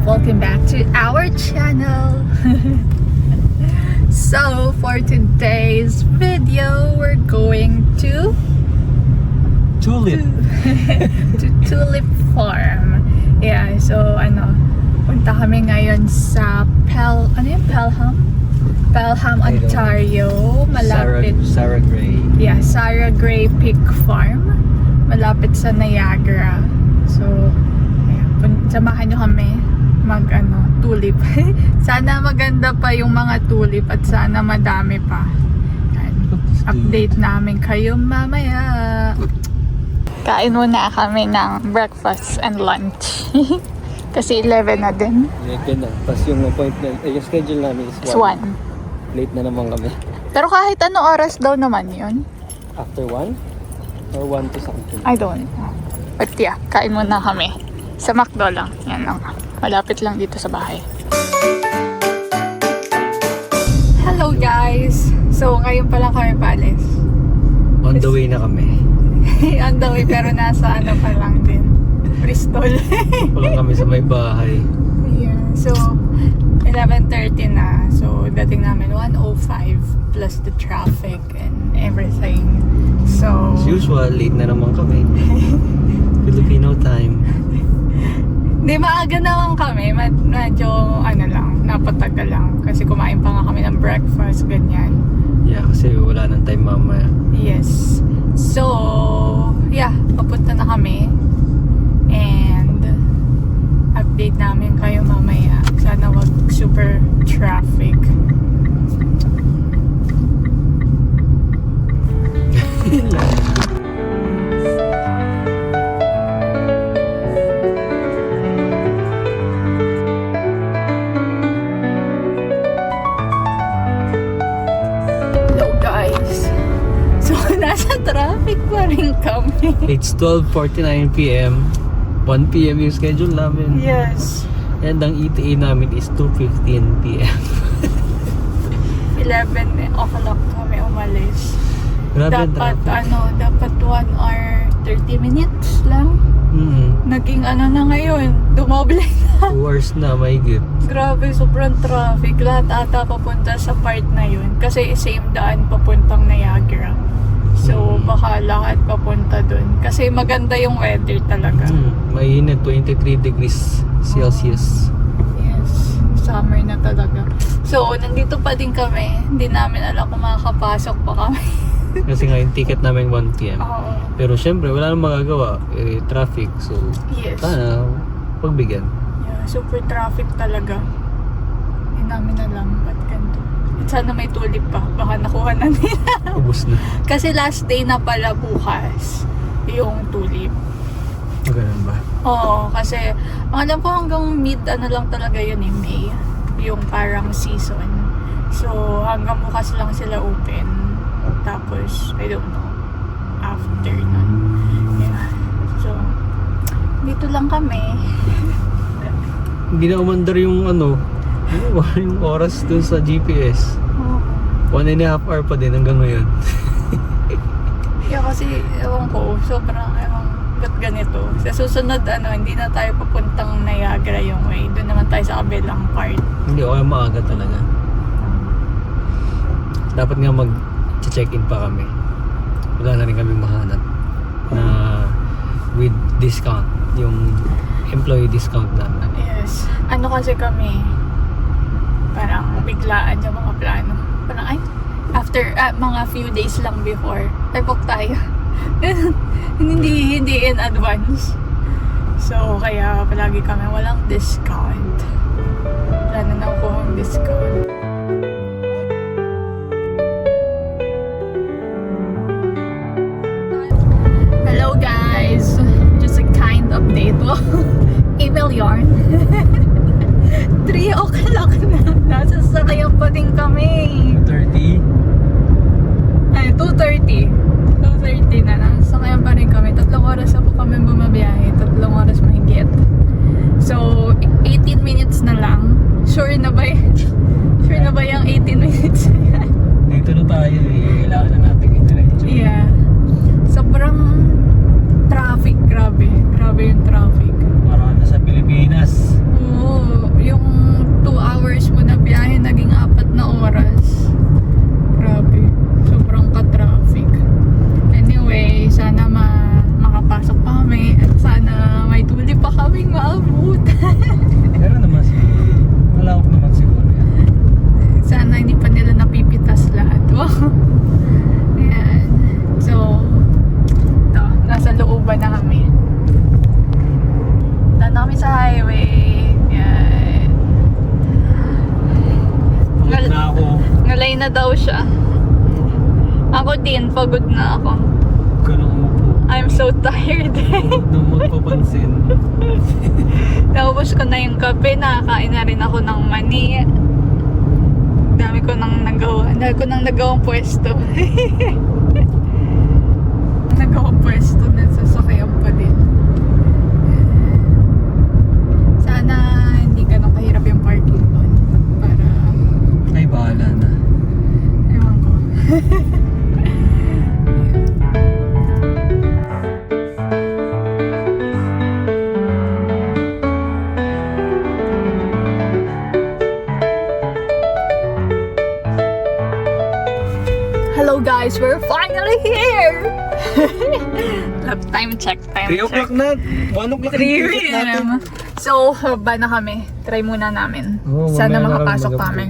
Welcome back to our channel. So for today's video, we're going to Tulip. to Tulip Farm. Yeah, so punta kami ngayon sa Pelham, Ontario. Malapit. Sarah Gray. Yeah, Sarah Gray Pig Farm. Malapit sa Niagara. So, ayan, samahan nyo kami tulip. Sana maganda pa yung mga tulip at sana madami pa. Ayan, update namin kayo mamaya. Kain muna kami ng breakfast and lunch. Kasi 11 na din. 11 na. Tapos yung appointment, yung schedule namin is 1. Late na naman kami. Pero kahit ano oras daw naman yun? After 1? Or 1 to something? I don't know. But yeah, kain muna kami. Sa McDo lang. Yan lang. Malapit lang dito sa bahay. Hello guys! So ngayon pa lang kami paalis. On the way na kami. On the way pero nasa pa lang din. Bristol. Walang kami sa may bahay. Yeah. So 11:30 na. So dating namin 1:05 plus the traffic and everything. So As usual, late na naman kami. Filipino time. Di, maaga naman kami. Medyo lang, napatagal lang. Kasi kumain pa nga kami ng breakfast, ganyan. Yeah, kasi wala nang time mamaya. Yes. So, yeah, papunta na kami. And update namin kayo mamaya. Sana wag super traffic. Nasa traffic pa rin kami. It's 12:49 p.m. 1 p.m. yung schedule namin. Yes. And ang ETA namin is 2:15 p.m. 11 o'clock kami umalis. Grabe Dapat traffic. dapat 1 hour 30 minutes lang. Naging na ngayon, dumoble na. 2 hours na, mahigit. Grabe, sobrang traffic. Lahat ata papunta sa part na yun. Kasi same daan papuntang Niagara. So, baka lahat papunta dun. Kasi maganda yung weather talaga. Mainit, 23 degrees Celsius. Yes, summer na talaga. So, nandito pa din kami. Hindi namin alam kung makakapasok pa kami. Kasi nga yung ticket namin 1 p.m. Oo. Pero syempre, wala nang magagawa. Traffic. So, Yes. sana pagbigyan. Yeah, super traffic talaga. Hindi namin alam ba't ganito. At sana may tulip pa. Baka nakuha na nila. Ubus na. Kasi last day na pala bukas yung tulip. Ganun ba? Oo, kasi ang alam ko hanggang mid lang talaga yun May. Yung parang season. So hanggang bukas lang sila open. Tapos, I don't know, after nun. Yeah. So, dito lang kami. Hindi na umandar yung yung oras dun sa GPS. Oo. 1.5 hour pa din hanggang ngayon. Yeah, kasi, ewan ko, sobrang, ba't ganito? Sa susunod, hindi na tayo papuntang Niagara yung way. Doon naman tayo sa kabilang part. Hindi, okay, maaga talaga. Dapat nga mag-check-in pa kami. Wala na rin kami mahanap na with discount, yung employee discount namin. Yes. Kasi kami, parang biglaan yung mga plano. Parang, after mga few days lang before, book tayo. hindi in advance. So, kaya palagi kami walang discount. Wala na nakuha ang discount. Hello guys! Just a kind update. Email yarn. 3 o'clock na. Nasa sakayan pa din kami. 30? 2:30. 2:30 na. Nasa sakayan pa rin kami. 3 oras na po kami bumabiyahe. 3 oras mahigit. So, 18 minutes na lang. Sure na ba yung 18 minutes na yan? Dito na tayo kailangan na natin i-diretso. Yeah. Sobrang traffic. Grabe yung traffic. Parang nasa Pilipinas. Oo. Sanay na daw siya. Ako din, pagod na ako. Huwag ka nang umupo. I'm so tired. Huwag nang magpapansin. Naubos ko na yung kape, nakakain na rin ako ng mani. Dami ko nang nagawang pwesto. Nagawang pwesto na sasakyan pa din. Sana hindi ka nang kahirap yung parking doon. Para, Ay, bahala na. ewan ko. Hello guys, we're finally here! Time check. 3 o'clock na. 1 o'clock 3 p.m. So, ba na kami. Try muna namin. Oo, Sana mamaya na makapasok kami kami.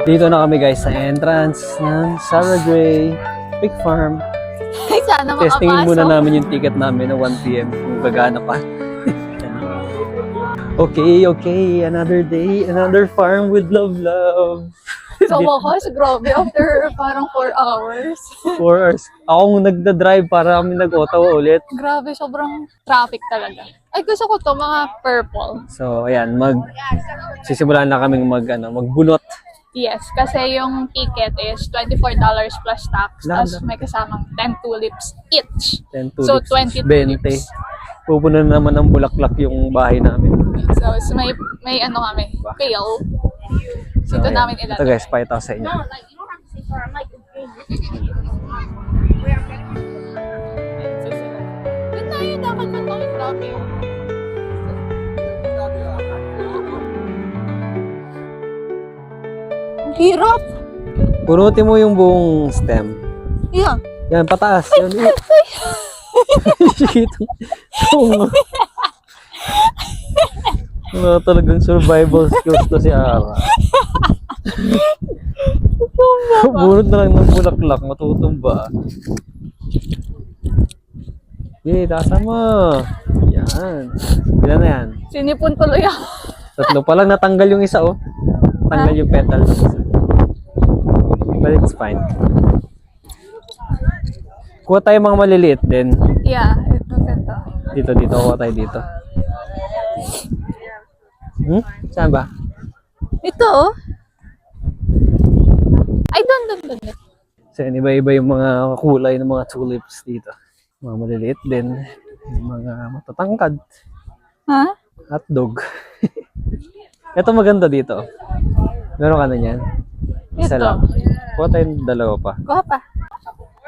Dito na kami guys sa entrance ng Sarah Gray Pig Farm. Sana makapasok. Testingin muna namin yung ticket namin na 1 p.m. kung gagana pa. Okay. Another day, another farm with love. So, wakas, grabe. After parang 4 hours. 4 hours. Ako nagda-drive para kami nag-Ottawa ulit. Grabe, sobrang traffic talaga. Ay, gusto ko to mga purple. So, ayan, sisimulan na kaming magbunot. Yes, kasi yung ticket is $24 plus tax. Tapos may kasamang 10 tulips each. 10 So, tulips, 20 20. tulips. Pupunan naman ng bulaklak yung bahay namin. So may ano kami, pail. So, Dito ayan. namin Ito ilalagay. guys, pakita ko sa inyo. Doon tayo dapat na tayo, grabe. Ang hirap. Punutin mo yung buong stem. Yeah. Yan, pataas. Yan. Wala talagang survival skills to si Ara. Bunot na lang ng bulaklak, matutumba. Okay, tasa mo. Yan. Ilan na yan? Sinipon tuloy ako. 3 pa lang, natanggal yung isa oh. Tanggal yung petal. But it's fine. Kuha tayo mga maliliit din. Yeah, ito ganito. Dito. Kuha tayo dito. Saan ba? Ito oh. Ay, doon. So, iba-iba yung mga kulay ng mga tulips dito. Mga maliliit din. Yung mga matatangkad. Ha? Hotdog. Ito maganda dito. Meron ka na yan? Isa Ito. lang. Kuha tayong 2 pa. Kuha pa.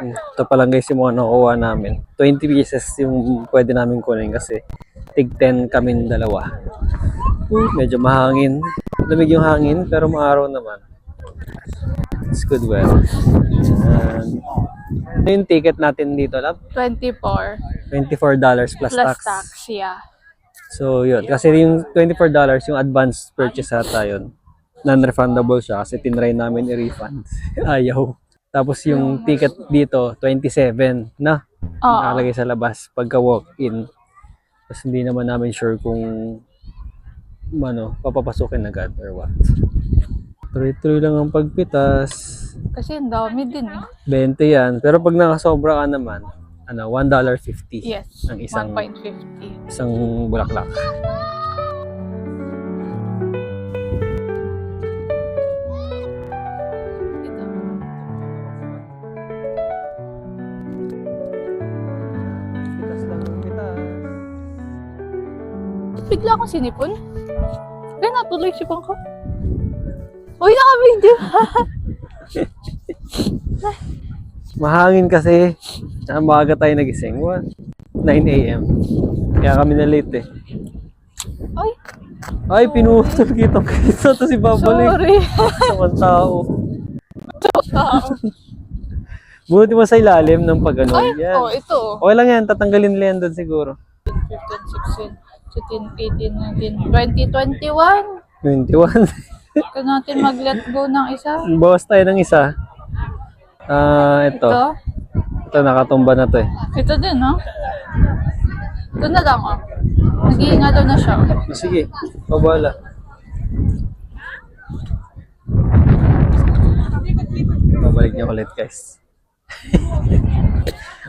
Ito pa lang guys yung mga nakuha namin. 20 pieces yung pwede namin kunin kasi tig 10 kami 2. Medyo mahangin. Lamig yung hangin pero maaraw naman. It's good weather. Ito yung ticket natin dito lang. $24 $24 plus tax. yeah. So yun. Kasi yung $24 yung advance purchase ata yun. Non-refundable siya kasi tinry namin i-refund. Ayaw. Tapos yung ticket dito, 27 na. Oo. Nakalagay sa labas pagka walk-in. Tapos hindi naman namin sure kung papapasukin agad or what. Tuloy-tuloy lang ang pagpitas. Kasi ang dami din eh. 20 yan. Pero pag nakasobra ka naman, $1.50 Yes, ang isang 1.50. isang bulaklak. Ito. Pitas lang ang pitas. Bigla akong sinipon. Kaya natuloy sipon ko. Uy, naka-video! Mahangin kasi. Tsaka maaga tayo nagising. 9 a.m. Kaya kami na late eh. Ay, pinutol. Kitang-kita to si Babalik. Sorry. Samang tao. Buti mo sa ilalim ng pag-ano. Ay, Yan. ito. Okay lang yan. Tatanggalin nila yan doon siguro. 15, 16, 17, 18, 19, 20, 21. 21. Ito natin mag-let go ng isa. Bawas tayo ng isa. Ito. Ito. Ito, nakatumba na to eh. Ito din, no? Ito na lang, oh. Nag-iingatan na siya. Sige, pabala. Babalik niya ulit, guys.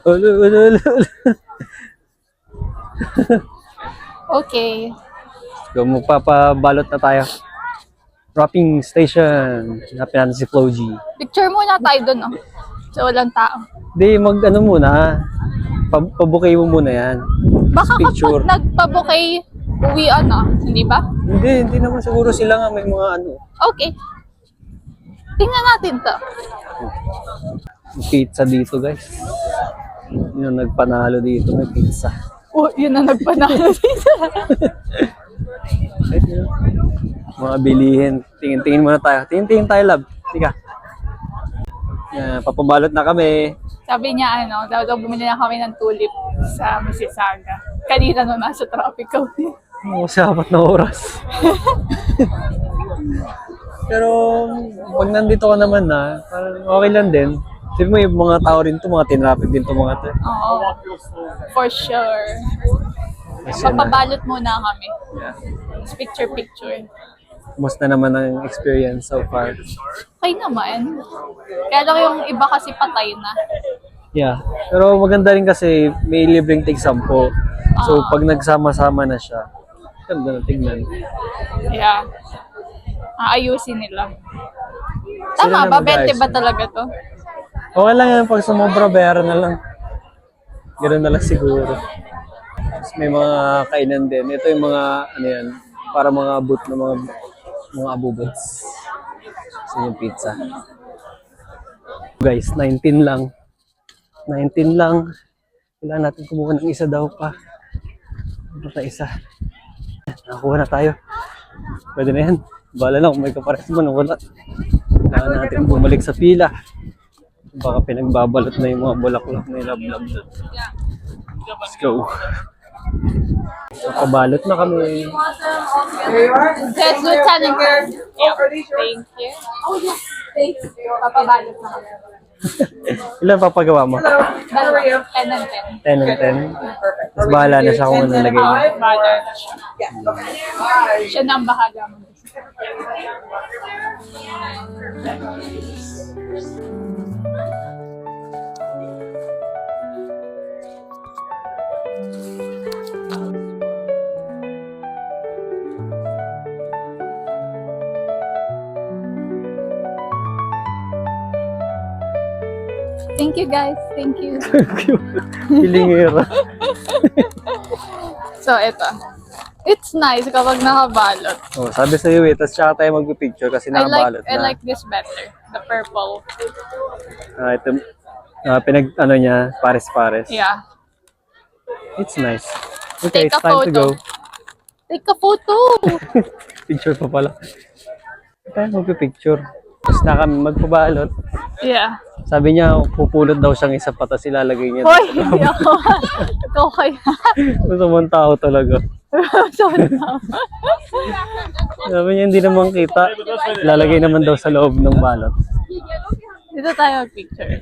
Ulo. Okay. So, magpapabalot na tayo. Wrapping station. Hanapin natin si Flo G. Picture muna tayo dun, oh. So, walang tao. Di, mag-ano muna. Pabukay mo muna yan. Baka Picture. kapag nagpabukay, uwian na. Hindi ba? Hindi naman siguro sila nga may mga ano. Okay. Tingnan natin to. Pizza dito, guys. Yun ang nagpanalo dito, may pizza. Oh, yun ang nagpanalo dito. Right, yun. Mga bilihin. Tingin muna tayo. Tingin tayo, love. Tika. Yan, papabalot na kami. Sabi niya, daw bumili na kami ng tulip sa Mississauga. Kanina nung nasa traffic kami. Oo, sa 4 na oras. Pero, pag nandito ka naman na, parang okay lang din. Sabi mo yung mga tao rin to, mga tinraffic din to mga to. Oo. For sure. Kasi na, Papabalot muna kami. yeah. Tapos picture. Kumusta naman ang experience so far? Okay naman. Kaya lang yung iba kasi patay na. Yeah. Pero maganda rin kasi may libreng tig-sampo. So, pag nagsama-sama na siya, ganda na tignan. Yeah. Aayusin nila. Sila Tama ba? naman, 20 guys. ba talaga to? Okay lang yan, pag sumobra, bayaran na lang. Ganoon na lang siguro. Tapos may mga kainan din. Ito yung mga, ano yan, para mga abot na mga abubots. Kasi yung pizza. Guys, 19 lang. 19 lang. Kailangan natin kumuha ng isa daw pa. Ano na isa? Nakakuha na tayo. Pwede na yan. Bala na kung may kapares man o wala. Kailangan natin bumalik sa pila. Baka pinagbabalot na yung mga bulaklak na ilablab. Let's go. Nakabalot na kami. Yes, Lieutenant Girl. Yeah. Thank you. Oh, yes. Thanks. Papabalot na kami. Ilan papagawa mo? Dalawa. 10 and 10. 10 and 10. Tapos bahala na siya kung ano nalagay mo. Bahala na siya. Siya na ang bahala mo. Thank you guys. Thank you. Pilingera. So, ito. It's nice kapag nakabalot. Oh, sabi sa iyo tapos tsaka tayo magpipicture kasi nakabalot I na. like this better. The purple. Ito, ano niya, pares-pares. Yeah. It's nice. Okay, Take it's a time to go. photo. Take a photo! Picture pa pala. Tayo magpipicture. Tapos na kami magpabalot. Yeah. Sabi niya, pupulot daw siyang isa pa, tapos ilalagay niya. Hoy, hindi ako. Ikaw kaya. Gusto mong tao talaga. So, no. Sabi niya, hindi naman kita. Ilalagay naman daw sa loob ng balot. Dito tayo mag-picture.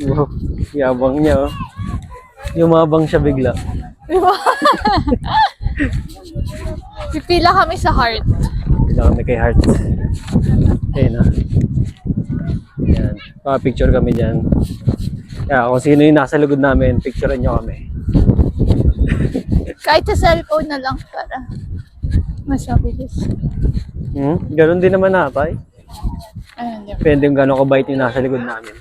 Wow, yabang niya, oh. Yumabang siya bigla. Diba? Pipila kami sa heart. Bigla kami kay Heart. Ayun na. Yan. Picture kami dyan. Kaya kung sino yung nasa lugod namin, picturean nyo kami. Kahit sa cellphone na lang para mas mabilis. Ganon din naman natay. Ayun, di ba? Depende kung gano'ng kabait yung nasa likod namin.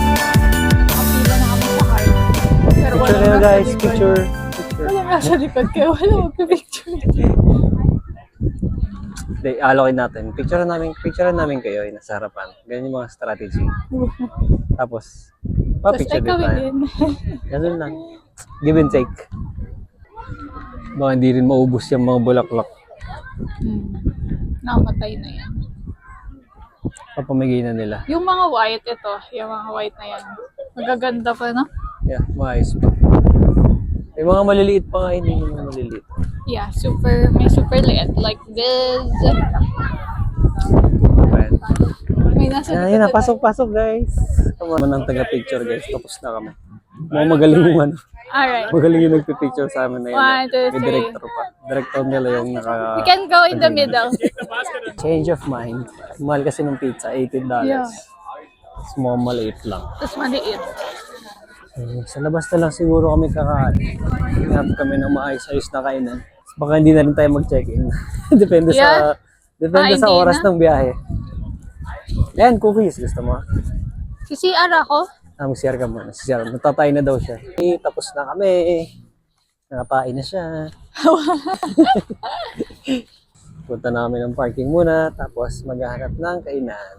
Pipila na kami sa heart. Pero Picture na guys, picture. Wala nga sa likod kaya wala magpipicture. Hindi, alokin natin. Picturean namin kayo yung nasa harapan. Ganyan yung mga strategy. Tapos, Tapos pa-picture din kami tayo. din. Ganun lang. Give and take. Baka hindi rin maubos yung mga bulaklak. Namatay na yan. Papamigay na nila. Yung mga white, ito. Yung mga white na yan. Magaganda pa, no? Yeah, maayos pa. May mga maliliit pa nga, hindi yung mga maliliit. Yeah, may super liit. Like this. Ayan. May May nasa Yan na, pasok guys. Tama nang taga-picture guys, tapos na kami. Mga magaling yung ano. Alright. Magaling yung nagpipicture sa amin na yun. 1, 2, 3. May director pa. Director nila yung naka... We can go in the middle. Change of mind. Mahal kasi ng pizza, $18. Yeah. Small, maliit lang. Tapos maliit. Sa labas na lang siguro kami kakain. Hanap kami ng maayos-ayos na kainan. Baka hindi na rin tayo mag-check-in. Depende Yeah. sa Hindi oras na. ng biyahe. Yan, cookies. Gusto mo? Si CR ako. Mag-CR ka muna. CR. Natatay na daw siya. Tapos na kami. Nakapain na siya. Punta namin ng parking muna. Tapos maghahanap ng kainan.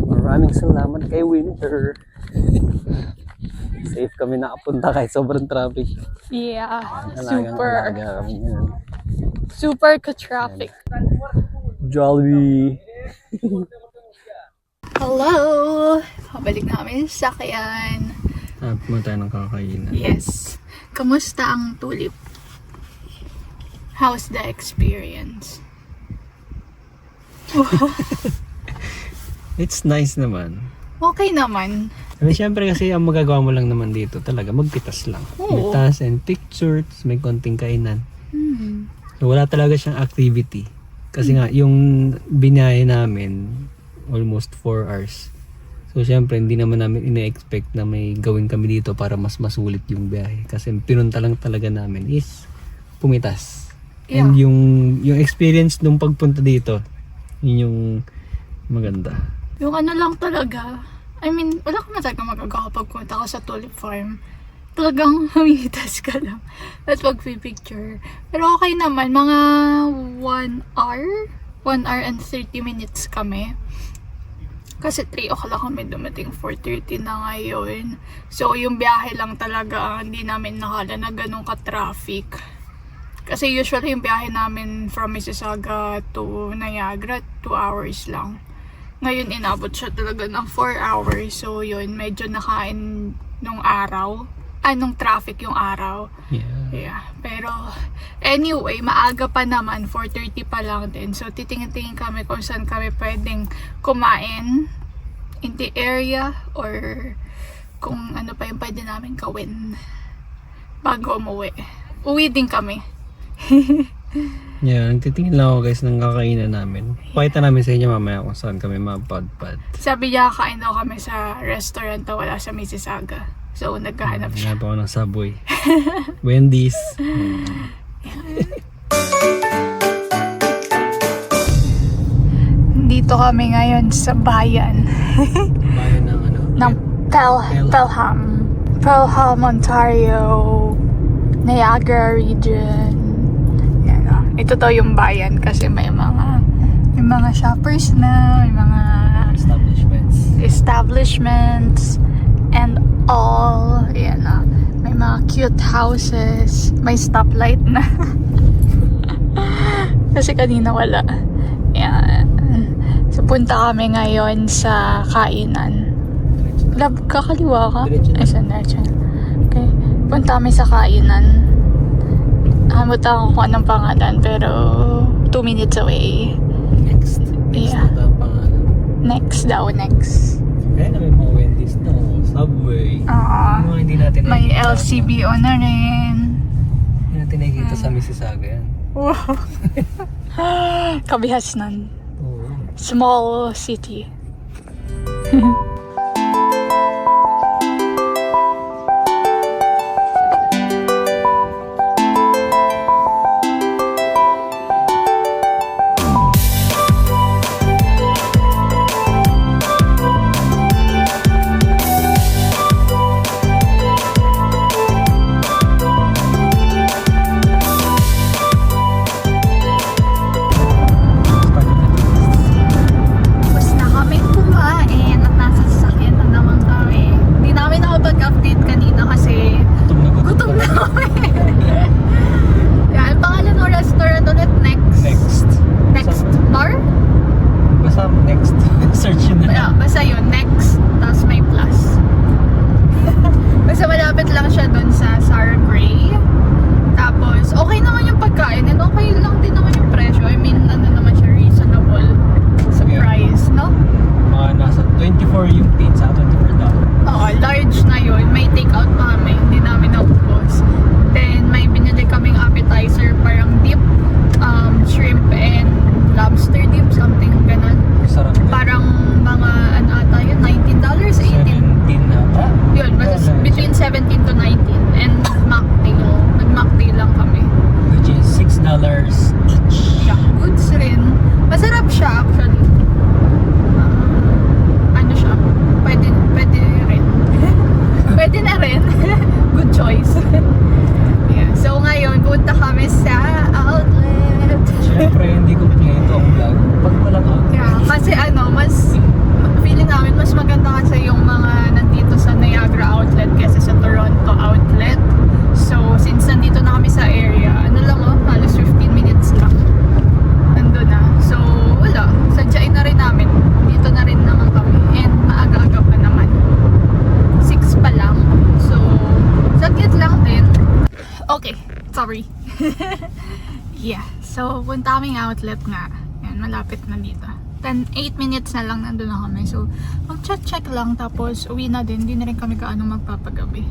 Maraming salamat kay Winter. Safe kami nakapunta kahit sobrang traffic. Yeah. Alaga kami yan. Super ka-traffic. Jollibee. Hello! Pabalik namin sa sakyan. Mo tayo ng kakainan. Yes. Kamusta ang tulip? How's the experience? It's nice naman. Okay naman. Siyempre kasi ang magagawa mo lang naman dito talaga magpitas lang. Oo. Pitas and pictures, may konting kainan. Hmm. So, wala talaga siyang activity. Kasi nga, yung binyahe namin, almost 4 hours. So, syempre, hindi naman namin ina-expect na may gawin kami dito para mas masulit yung biyahe. Kasi pinunta lang talaga namin is pumitas. Yeah. And yung experience nung pagpunta dito, yun yung maganda. Yung ano lang talaga, I mean, wala ka talaga magagawa pag punta ka sa Tulip Farm. Talagang humihitas ka lang at magpipicture. Pero okay naman, mga 1 hour and 30 minutes kami. Kasi 3 o'clock kami dumating, 4:30 na ngayon. So, yung biyahe lang talaga, hindi namin nakala na ganun ka-traffic. Kasi usually yung biyahe namin from Mississauga to Niagara, 2 hours lang. Ngayon, inabot siya talaga ng 4 hours. So, yun, medyo nakain nung araw. Nung traffic yung araw. Yeah. Pero, anyway, maaga pa naman. 4:30 pa lang din. So, titingin-tingin kami kung saan kami pwedeng kumain in the area or kung ano pa yung pwede namin gawin bago umuwi. Uwi din kami. Yeah, nagtitingin lang ako guys ng kakainan namin. Pakita namin sa inyo mamaya kung saan kami mapadpad. Sabi niya, kain daw kami sa restaurant na wala sa Mississauga. So, naghahanap siya. Hanap ako ng Subway. Wendy's. Dito kami ngayon sa bayan. Bayan ng ano? ng Pelham, Ontario, Niagara region. Yan, ito daw yung bayan kasi may mga shoppers na, may mga establishments and all. Yan, may mga cute houses, may stoplight na. Kasi kanina wala. Yan. So punta kami ngayon sa kainan. Kakaliwa ka? Ay, saan? Okay. Punta kami sa kainan. Hamutan ko kung anong pangalan, pero 2 minutes away. Next. Yeah. Na ang pangalan. Next daw, next. Kaya na may mga Wendy's na. Subway. Yung mga hindi natin May nakikita. LCBO na rin. Hindi natin nakikita sa Mississauga yan. Wow. Kabihasnan. Oo. Small city. Tapos na kami kumain at nasa Yeah, so punta kaming outlet nga. Yan, malapit na dito. 8 minutes na lang nandun na kami. So, mag-check lang tapos uwi na din. Hindi na rin kami kaano magpapagabi.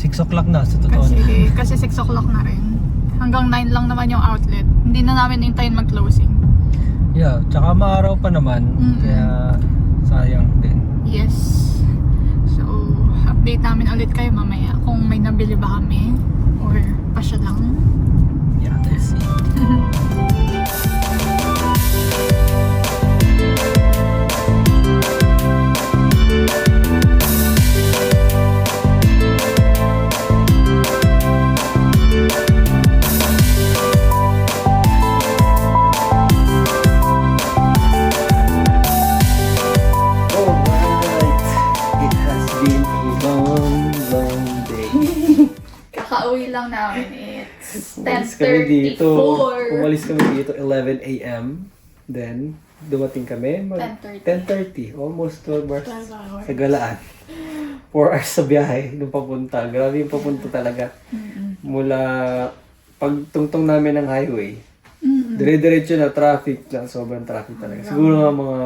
6 o'clock na, sa totoo. Kasi 6 o'clock na rin. Hanggang 9 lang naman yung outlet. Hindi na namin hintayin mag-closing. Yeah, tsaka maaraw pa naman. Kaya sayang din. Yes. So, update namin ulit kayo mamaya kung may nabili ba kami or pa siya lang. Yeah, let's see. Kakauwi lang namin. It's Umalis kami dito. 10:34. Umalis kami dito 11 a.m. Then, dumating kami 10:30. Almost 12 hours 12 hours. sa Galaan. 4 hours sa biyahe nung papunta. Grabe yung papunta talaga. Mula pagtungtong namin ng highway. Dire-diretso na traffic lang. Sobrang traffic talaga. Siguro nga mga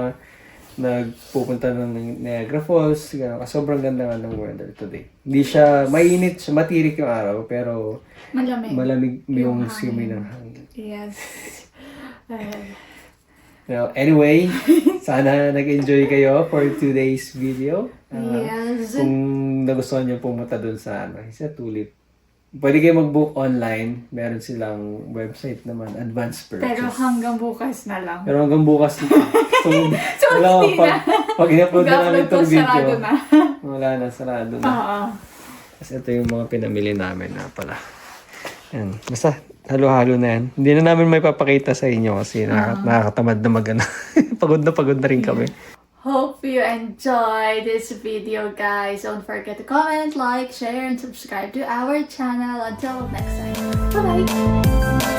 nagpupunta ng Niagara Falls. Gano'n. Sobrang ganda nga ng weather today. Hindi siya mainit, siya matirik yung araw. Pero malamig yung simoy ng hangin. Yes. Now, anyway, sana nag-enjoy kayo for today's video. Yes. Kung nagustuhan niyo pumunta dun sa sa Tulip, pwede kayo mag-book online. Meron silang website naman, advance purchase. Pero hanggang bukas na lang. Pero hanggang bukas na. So, wala hindi pag in-upload na namin itong video, sarado na. wala na, sarado na. Oo. Kasi ito yung mga pinamili namin na pala. Yan. Basta, halo-halo na yan. Hindi na namin may papakita sa inyo kasi nakakatamad na mag-ano. Pagod na rin kami. Hope you enjoyed this video, guys. Don't forget to comment, like, share, and subscribe to our channel. Until next time. Bye-bye!